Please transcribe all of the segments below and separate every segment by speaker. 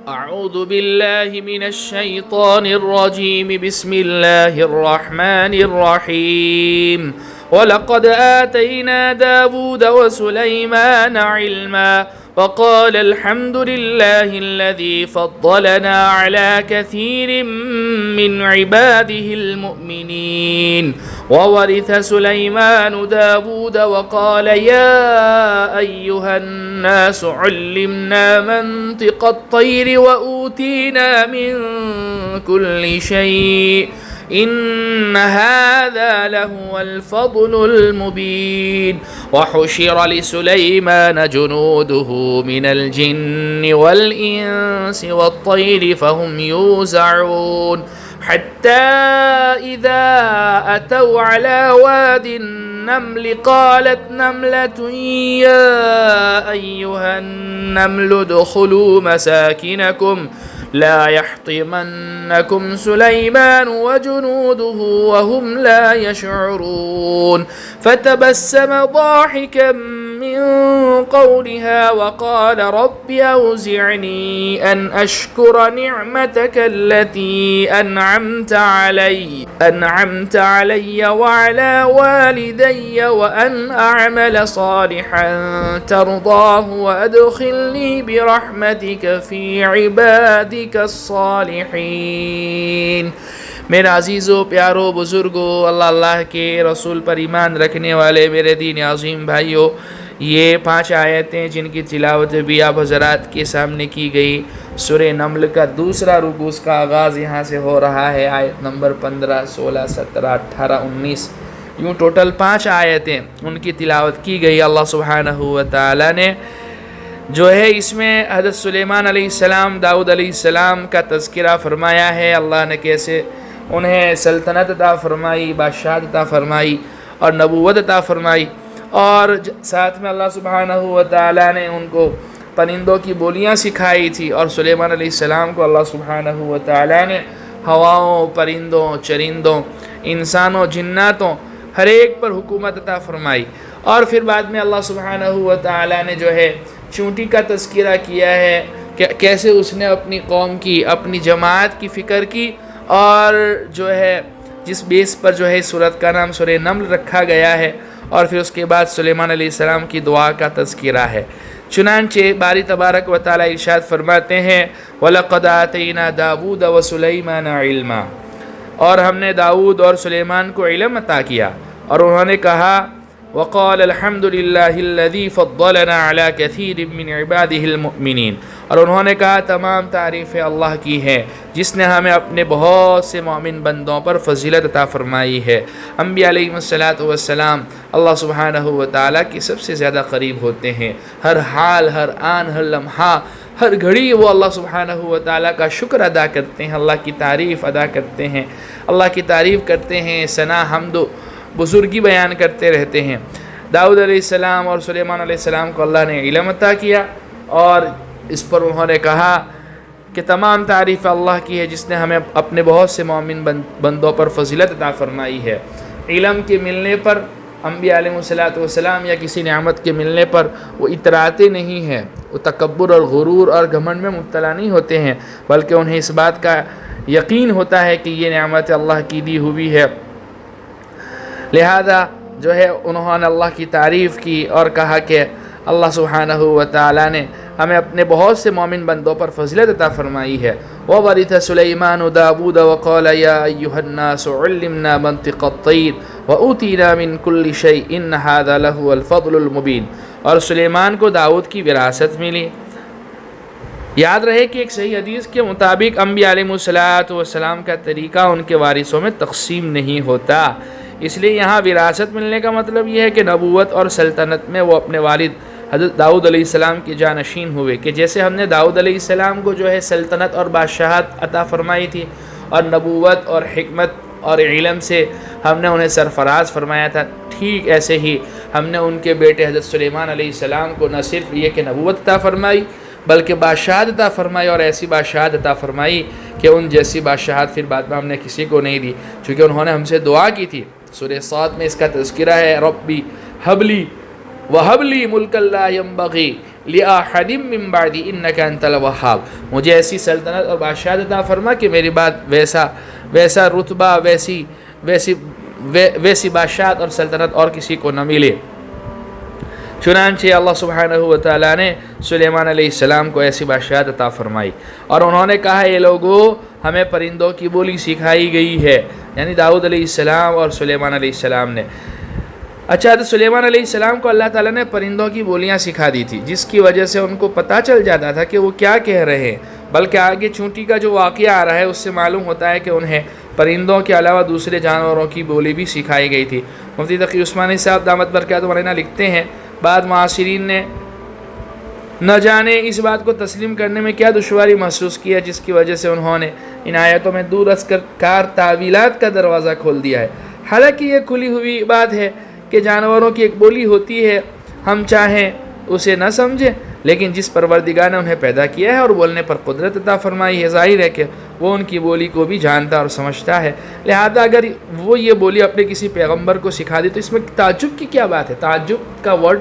Speaker 1: أعوذ بالله من الشيطان الرجيم. بسم الله الرحمن الرحيم. ولقد آتينا داود وسليمان علما وقال الحمد لله الذي فضلنا على كثير من عباده المؤمنين. وورث سليمان داود وقال يا أيها الناس علمنا منطق الطير وأوتينا من كل شيء إن هذا لهو الفضل المبين. وحشر لسليمان جنوده من الجن والإنس والطير فهم يوزعون حتى إذا أتوا على واد النمل قالت نملة يا أيها النمل ادخلوا مساكنكم لا يحطمنكم سليمان وجنوده وهم لا يشعرون. فتبسم ضاحكا من قولها وقال رب أوزعني أن أشكر نعمتك التي أنعمت علي وعلى والدي وأن أعمل صالحا ترضاه وأدخلني برحمتك في عبادك الصالحین. میرے عزیزوں، پیاروں، بزرگوں، اللہ کے رسول پر ایمان رکھنے والے میرے دین عظیم بھائیوں، یہ 5 آیتیں جن کی تلاوت بھی آپ حضرات کے سامنے کی گئی. سورہ نمل کا دوسرا رکوع کا آغاز یہاں سے ہو رہا ہے. آیت نمبر 15، 16، 17، 18، 19، یوں ٹوٹل 5 آیتیں ان کی تلاوت کی گئی. اللہ سبحانہ و تعالی نے جو ہے اس میں حضرت سلیمان علیہ السلام، داؤد علیہ السلام کا تذکرہ فرمایا ہے. اللہ نے کیسے انہیں سلطنت عطا فرمائی، بادشاہت عطا فرمائی اور نبوت عطا فرمائی، اور ساتھ میں اللہ سبحانہ و تعالیٰ نے ان کو پرندوں کی بولیاں سکھائی تھی، اور سلیمان علیہ السلام کو اللہ سبحانہ و تعالیٰ نے ہواؤں، پرندوں، چرندوں، انسانوں، جناتوں، ہر ایک پر حکومت عطا فرمائی. اور پھر بعد میں اللہ سبحانہ و تعالیٰ نے جو ہے چونٹی کا تذکرہ کیا ہے کہ کیسے اس نے اپنی قوم کی، اپنی جماعت کی فکر کی، اور جو ہے جس بیس پر جو ہے سورت کا نام سورہ نمل رکھا گیا ہے. اور پھر اس کے بعد سلیمان علیہ السلام کی دعا کا تذکرہ ہے. چنانچہ باری تبارک و تعالی ارشاد فرماتے ہیں وَلَقَدْ آتَيْنَا دَاوُودَ وَسُلَيْمَانَ عِلْمًا، اور ہم نے داؤد اور سلیمان کو علم عطا کیا، اور انہوں نے کہا وقال الحمد للہ الذی فضلنا علی کثیر من عبادہ المؤمنین، اور انہوں نے کہا تمام تعریف اللہ کی ہے جس نے ہمیں اپنے بہت سے مومن بندوں پر فضیلت عطا فرمائی ہے. انبیاء علیہم السلام اللہ سبحانہ و تعالیٰ کی سب سے زیادہ قریب ہوتے ہیں. ہر حال، ہر آن، ہر لمحہ، ہر گھڑی وہ اللہ سبحانہ و تعالیٰ کا شکر ادا کرتے ہیں، اللہ کی تعریف ادا کرتے ہیں، اللہ کی تعریف کرتے ہیں، ثنا، حمد و بزرگی بیان کرتے رہتے ہیں. داؤد علیہ السلام اور سلیمان علیہ السلام کو اللہ نے علم عطا کیا، اور اس پر انہوں نے کہا کہ تمام تعریف اللہ کی ہے جس نے ہمیں اپنے بہت سے مومن بندوں پر فضیلت عطا فرمائی ہے. علم کے ملنے پر انبیاء علیہ السلام یا کسی نعمت کے ملنے پر وہ اتراتے نہیں ہیں، وہ تکبر اور غرور اور گھمنڈ میں مبتلا نہیں ہوتے ہیں، بلکہ انہیں اس بات کا یقین ہوتا ہے کہ یہ نعمت اللہ کی دی ہوئی ہے. لہذا جو ہے انہوں نے اللہ کی تعریف کی اور کہا کہ اللہ سبحانہ و تعالیٰ نے ہمیں اپنے بہت سے مومن بندوں پر فضیلت عطا فرمائی ہے. وَوَرِثَ سُلَيْمَانُ دَاوُودَ وَقَالَ يَا أَيُّهَا النَّاسُ عُلِّمْنَا مَنطِقَ الطَّيْرِ وَأُوتِينَا مِن كُلِّ شَيْءٍ إِنَّ هَذَا لَهُوَ الْفَضْلُ الْمُبِينُ. اور سلیمان کو داؤد کی وراثت ملی. یاد رہے کہ ایک صحیح حدیث کے مطابق انبیاء علیہ السلام کا طریقہ ان کے وارثوں میں تقسیم نہیں ہوتا. اس لیے یہاں وراثت ملنے کا مطلب یہ ہے کہ نبوت اور سلطنت میں وہ اپنے والد حضرت داؤد علیہ السلام کے جانشین ہوئے، کہ جیسے ہم نے داؤد علیہ السلام کو جو ہے سلطنت اور بادشاہت عطا فرمائی تھی، اور نبوت اور حکمت اور علم سے ہم نے انہیں سرفراز فرمایا تھا، ٹھیک ایسے ہی ہم نے ان کے بیٹے حضرت سلیمان علیہ السلام کو نہ صرف یہ کہ نبوت عطا فرمائی بلکہ بادشاہت عطا فرمائی، اور ایسی بادشاہت عطا فرمائی کہ ان جیسی بادشاہت پھر بعد میں ہم نے کسی کو نہیں دی، چونکہ انہوں نے ہم سے دعا کی تھی. سورہ صاد میں اس کا تذکرہ ہے ربی حبلی وَحَبْلِي مُلْكًا لَا يَنبَغِي لِأَحَدٍ مِّن بَعْدِي إِنَّكَ أَنْتَ الْوَهَّابُ، مجھے ایسی سلطنت اور بادشاہت عطا فرما کہ میری بعد ویسا رتبہ، ویسی بادشاہت اور سلطنت اور کسی کو نہ ملے۔ چنانچہ اللہ سبحانہ و تعالیٰ نے سلیمان علیہ السلام کو ایسی بادشاہت عطا فرمائی، اور انہوں نے کہا یہ لوگوں ہمیں پرندوں کی بولی سکھائی گئی ہے، یعنی داؤد علیہ السلام اور سلیمان علیہ السلام نے۔ اچھا، تو سلیمان علیہ السلام کو اللہ تعالیٰ نے پرندوں کی بولیاں سکھا دی تھی، جس کی وجہ سے ان کو پتہ چل جاتا تھا کہ وہ کیا کہہ رہے ہیں، بلکہ آگے چونٹی کا جو واقعہ آ رہا ہے اس سے معلوم ہوتا ہے کہ انہیں پرندوں کے علاوہ دوسرے جانوروں کی بولی بھی سکھائی گئی تھی۔ مفتی تقی عثمانی صاحب دامت برکاتہ علیہ لکھتے ہیں بعد معاصرین نے نہ جانے اس بات کو تسلیم کرنے میں کیا دشواری محسوس کیا، جس کی وجہ سے انہوں نے ان آیتوں میں دور از کار تعویلات کا دروازہ کھول دیا ہے۔ حالانکہ یہ کھلی ہوئی بات ہے کہ جانوروں کی ایک بولی ہوتی ہے، ہم چاہیں اسے نہ سمجھیں، لیکن جس پروردگار نے انہیں پیدا کیا ہے اور بولنے پر قدرت عطا فرمائی ہے، ظاہر ہے کہ وہ ان کی بولی کو بھی جانتا اور سمجھتا ہے۔ لہذا اگر وہ یہ بولی اپنے کسی پیغمبر کو سکھا دی تو اس میں تعجب کی کیا بات ہے؟ تعجب کا ورڈ،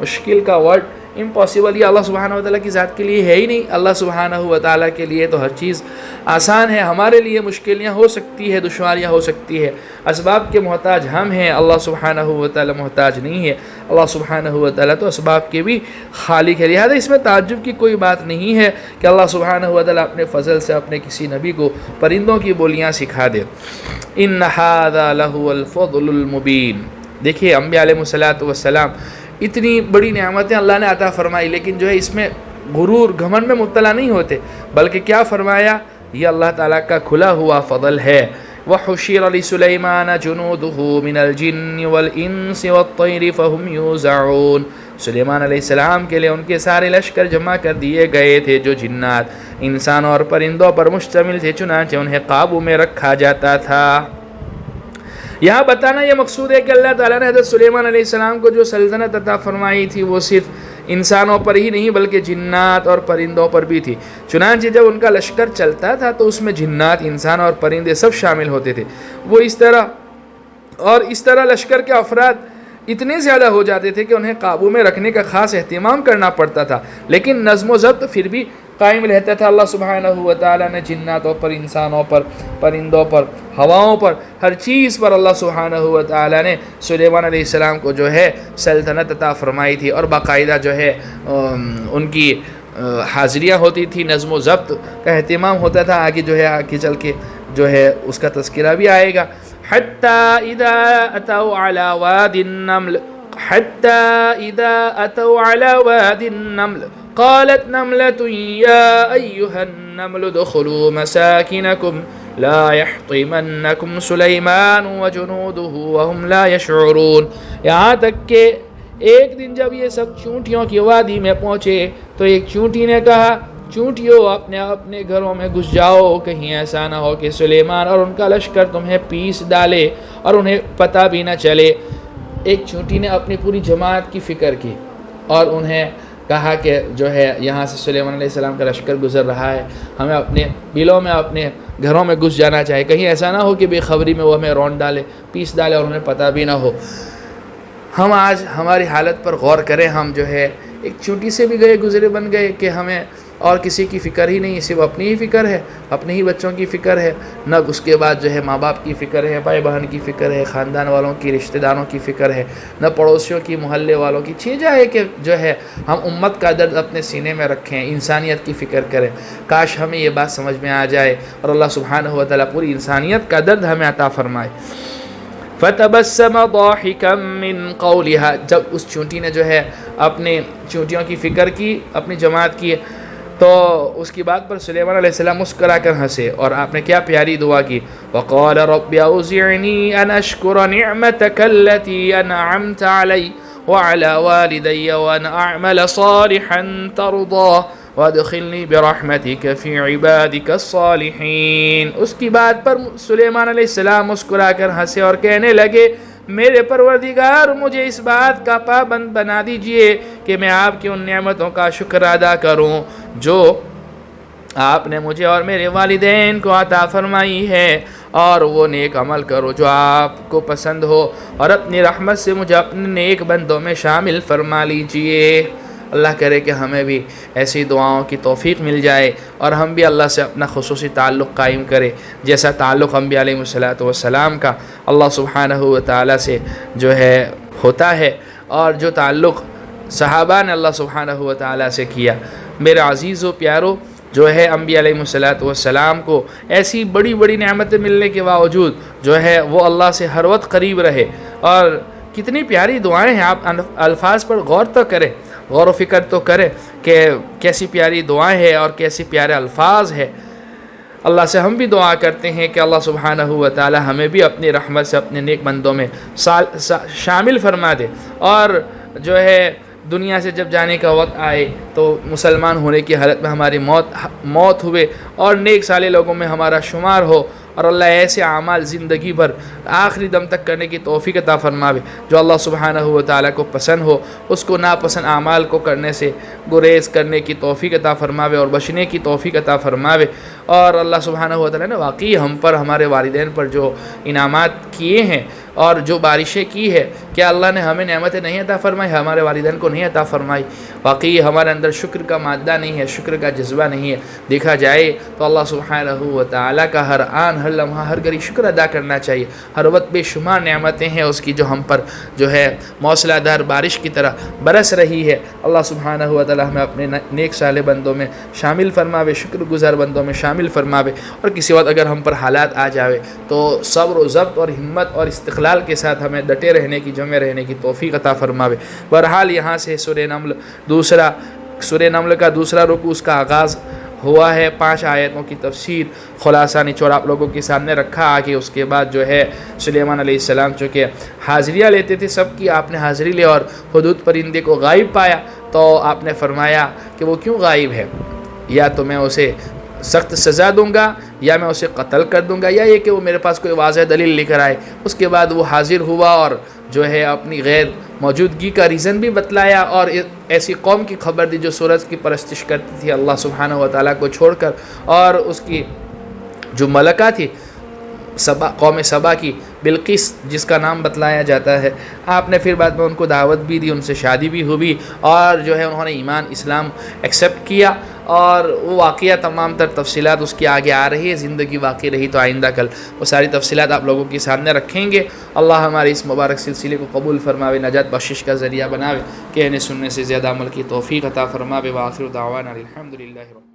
Speaker 1: مشکل کا ورڈ، امپاسبل، یہ اللہ سبحانہ وتعالیٰ کی ذات کے لیے ہے ہی نہیں۔ اللہ سبحانہ وتعالیٰ کے لیے تو ہر چیز آسان ہے، ہمارے لیے مشکلیاں ہو سکتی ہے، دشواریاں ہو سکتی ہے، اسباب کے محتاج ہم ہیں، اللہ سبحانہ وتعالیٰ محتاج نہیں ہے۔ اللہ سبحانہ وتعالیٰ تو اسباب کے بھی خالق ہے، لہذا اس میں تعجب کی کوئی بات نہیں ہے کہ اللہ سبحانہ وتعالیٰ اپنے فضل سے اپنے کسی نبی کو پرندوں کی بولیاں سکھا دے۔ ان ھذا لہو الفضل المبین۔ دیکھیے انبیاء علیہ السلام اتنی بڑی نعمتیں اللہ نے عطا فرمائی، لیکن جو ہے اس میں غرور، گھمنڈ میں مبتلا نہیں ہوتے، بلکہ کیا فرمایا؟ یہ اللہ تعالیٰ کا کھلا ہوا فضل ہے۔ وَحُشِرَ لِسُلَيْمَانَ جُنُودُهُ مِنَ الْجِنِّ وَالْإِنسِ وَالطَّيْرِ فَهُمْ يُوزَعُونَ۔ سلیمان علیہ السلام کے لیے ان کے سارے لشکر جمع کر دیے گئے تھے، جو جنات، انسانوں اور پرندوں پر مشتمل تھے، چنانچہ انہیں قابو میں رکھا جاتا تھا۔ یہاں بتانا یہ مقصود ہے کہ اللہ تعالیٰ نے حضرت سلیمان علیہ السلام کو جو سلطنت عطا فرمائی تھی وہ صرف انسانوں پر ہی نہیں بلکہ جنات اور پرندوں پر بھی تھی۔ چنانچہ جب ان کا لشکر چلتا تھا تو اس میں جنات، انسان اور پرندے سب شامل ہوتے تھے۔ وہ اس طرح لشکر کے افراد اتنے زیادہ ہو جاتے تھے کہ انہیں قابو میں رکھنے کا خاص اہتمام کرنا پڑتا تھا، لیکن نظم و ضبط پھر بھی قائم رہتا تھا۔ اللہ سبحانہ وتعالیٰ نے جناتوں پر، انسانوں پر، پرندوں پر، ہواؤں پر، ہر چیز پر اللہ سبحانہ وتعالیٰ نے سلیمان علیہ السلام کو جو ہے سلطنت عطا فرمائی تھی، اور باقاعدہ جو ہے ان کی حاضریاں ہوتی تھی، نظم و ضبط کا اہتمام ہوتا تھا۔ آگے جو ہے آگے چل کے جو ہے اس کا تذکرہ بھی آئے گا۔ حتی اذا اتوا علی واد النمل قالت نملة یا ایہا النمل ادخلوا مساکنکم لا يحطمنکم سلیمان وجنودہ وهم لا يشعرون۔ یہاں تک کہ ایک دن جب یہ سب چونٹیوں کی وادی میں پہنچے تو ایک چونٹی نے کہا، چونٹیوں اپنے گھروں میں گھس جاؤ، کہیں ایسا نہ ہو کہ سلیمان اور ان کا لشکر تمہیں پیس ڈالے اور انہیں پتہ بھی نہ چلے۔ ایک چونٹی نے اپنی پوری جماعت کی فکر کی اور انہیں کہا کہ جو ہے یہاں سے سلیمان علیہ السلام کا لشکر گزر رہا ہے، ہمیں اپنے بلوں میں، اپنے گھروں میں گھس جانا چاہیے، کہیں ایسا نہ ہو کہ بے خبری میں وہ ہمیں رونڈ ڈالے، پیس ڈالے اور انہیں پتہ بھی نہ ہو۔ ہم آج ہماری حالت پر غور کریں، ہم جو ہے ایک چونٹی سے بھی گزرے بن گئے کہ ہمیں اور کسی کی فکر ہی نہیں، صرف اپنی ہی فکر ہے، اپنے ہی بچوں کی فکر ہے، نہ اس کے بعد جو ہے ماں باپ کی فکر ہے، بھائی بہن کی فکر ہے، خاندان والوں کی، رشتہ داروں کی فکر ہے، نہ پڑوسیوں کی، محلے والوں کی۔ چاہے کہ جو ہے ہم امت کا درد اپنے سینے میں رکھیں، انسانیت کی فکر کریں۔ کاش ہمیں یہ بات سمجھ میں آ جائے اور اللہ سبحانہ وتعالیٰ پوری انسانیت کا درد ہمیں عطا فرمائے۔ فَتَبَسَّمَ ضَاحِكًا مِّن قَوْلِهَا۔ جب اس چونٹی نے جو ہے اپنے چونٹیوں کی فکر کی، اپنی جماعت کی، تو اس کی بات پر سلیمان علیہ السلام مسکرا کر ہنسے، اور آپ نے کیا پیاری دعا کی، وَقَالَ رَبِّ أَوْزِعْنِي أَنْ أَشْكُرَ نِعْمَتَكَ الَّتِي أَنْعَمْتَ عَلَيَّ وَعَلَى وَالِدَيَّ وَأَنْ أَعْمَلَ صَالِحًا تَرْضَاهُ وَأَدْخِلْنِي بِرَحْمَتِكَ فِي عِبَادِكَ الصَّالِحِينَ۔ اس کی بات پر سلیمان علیہ السلام مسکرا کر ہنسے اور کہنے لگے، میرے پروردگار مجھے اس بات کا پابند بنا دیجئے کہ میں آپ کی ان نعمتوں کا شکر ادا کروں جو آپ نے مجھے اور میرے والدین کو عطا فرمائی ہے، اور وہ نیک عمل کرو جو آپ کو پسند ہو، اور اپنی رحمت سے مجھے اپنے نیک بندوں میں شامل فرما لیجئے۔ اللہ کرے کہ ہمیں بھی ایسی دعاؤں کی توفیق مل جائے اور ہم بھی اللہ سے اپنا خصوصی تعلق قائم کریں، جیسا تعلق انبیاء علیہ الصلوۃ والسلام کا اللہ سبحانہ و تعالیٰ سے جو ہے ہوتا ہے، اور جو تعلق صحابہ نے اللہ سبحانہ و تعالیٰ سے کیا۔ میرے عزیز و پیارو، جو ہے انبیاء علیہ الصلوۃ والسلام کو ایسی بڑی بڑی نعمتیں ملنے کے باوجود جو ہے وہ اللہ سے ہر وقت قریب رہے، اور کتنی پیاری دعائیں ہیں، آپ الفاظ پر غور تو کریں، غور و فکر تو کریں کہ کیسی پیاری دعائیں ہیں اور کیسے پیارے الفاظ ہیں۔ اللہ سے ہم بھی دعا کرتے ہیں کہ اللہ سبحانہ و تعالی ہمیں بھی اپنی رحمت سے اپنے نیک بندوں میں شامل فرما دے، اور جو ہے دنیا سے جب جانے کا وقت آئے تو مسلمان ہونے کی حالت میں ہماری موت ہوئے اور نیک صالح لوگوں میں ہمارا شمار ہو، اور اللہ ایسے اعمال زندگی بھر آخری دم تک کرنے کی توفیق عطا فرماوے جو اللہ سبحانہ و تعالیٰ کو پسند ہو، اس کو ناپسند اعمال کو کرنے سے گریز کرنے کی توفیق عطا فرماوے اور بچنے کی توفیق عطا فرماوے۔ اور اللہ سبحانہ و تعالیٰ نے واقعی ہم پر، ہمارے والدین پر جو انعامات کیے ہیں اور جو بارشیں کی ہے، کیا اللہ نے ہمیں نعمتیں نہیں عطا فرمائی؟ ہمارے والدین کو نہیں عطا فرمائی؟ واقعی ہمارے اندر شکر کا مادہ نہیں ہے، شکر کا جذبہ نہیں ہے۔ دیکھا جائے تو اللہ سبحانہ و تعالیٰ کا ہر آن، ہر لمحہ، ہر گھڑی شکر ادا کرنا چاہیے۔ ہر وقت بے شمار نعمتیں ہیں اس کی جو ہم پر جو ہے موسلا دار بارش کی طرح برس رہی ہے۔ اللہ سبحانہ و تعالیٰ ہمیں اپنے نیک صالح بندوں میں شامل فرماوے، شکر گزار بندوں میں شامل فرماوے، اور کسی وقت اگر ہم پر حالات آ جاوے تو صبر و ضبط اور ہمت اور استقلال کے ساتھ ہمیں ڈٹے رہنے کی، جمع رہنے کی توفیق عطا فرماوے۔ بہرحال یہاں سے سورہ نمل کا دوسرا رکوع، اس کا آغاز ہوا ہے، 5 آیتوں کی تفسیر خلاصہ نچوڑ آپ لوگوں کے سامنے رکھا آگے۔ اس کے بعد جو ہے سلیمان علیہ السلام چونکہ حاضریاں لیتے تھے سب کی، آپ نے حاضری لی اور حدود پرندے کو غائب پایا، تو آپ نے فرمایا کہ وہ کیوں غائب ہے، یا تو میں اسے سخت سزا دوں گا، یا میں اسے قتل کر دوں گا، یا یہ کہ وہ میرے پاس کوئی واضح دلیل لے کر آئے۔ اس کے بعد وہ حاضر ہوا اور جو ہے اپنی غیر موجودگی کا ریزن بھی بتلایا، اور ایسی قوم کی خبر دی جو سورج کی پرستش کرتی تھی اللہ سبحانہ و تعالیٰ کو چھوڑ کر، اور اس کی جو ملکہ تھی قوم سبا کی، بلقیس جس کا نام بتلایا جاتا ہے، آپ نے پھر بعد میں ان کو دعوت بھی دی، ان سے شادی بھی ہوئی، اور جو ہے انہوں نے ایمان اسلام ایکسیپٹ کیا، اور وہ واقعہ تمام تر تفصیلات اس کی آگے آ رہی ہے۔ زندگی باقی رہی تو آئندہ کل وہ ساری تفصیلات آپ لوگوں کے سامنے رکھیں گے۔ اللہ ہمارے اس مبارک سلسلے کو قبول فرماوے، نجات بخشش کا ذریعہ بناوے، کہنے سننے سے زیادہ عمل کی توفیق عطا فرماوے۔ وآخر دعوانا الحمدللہ رب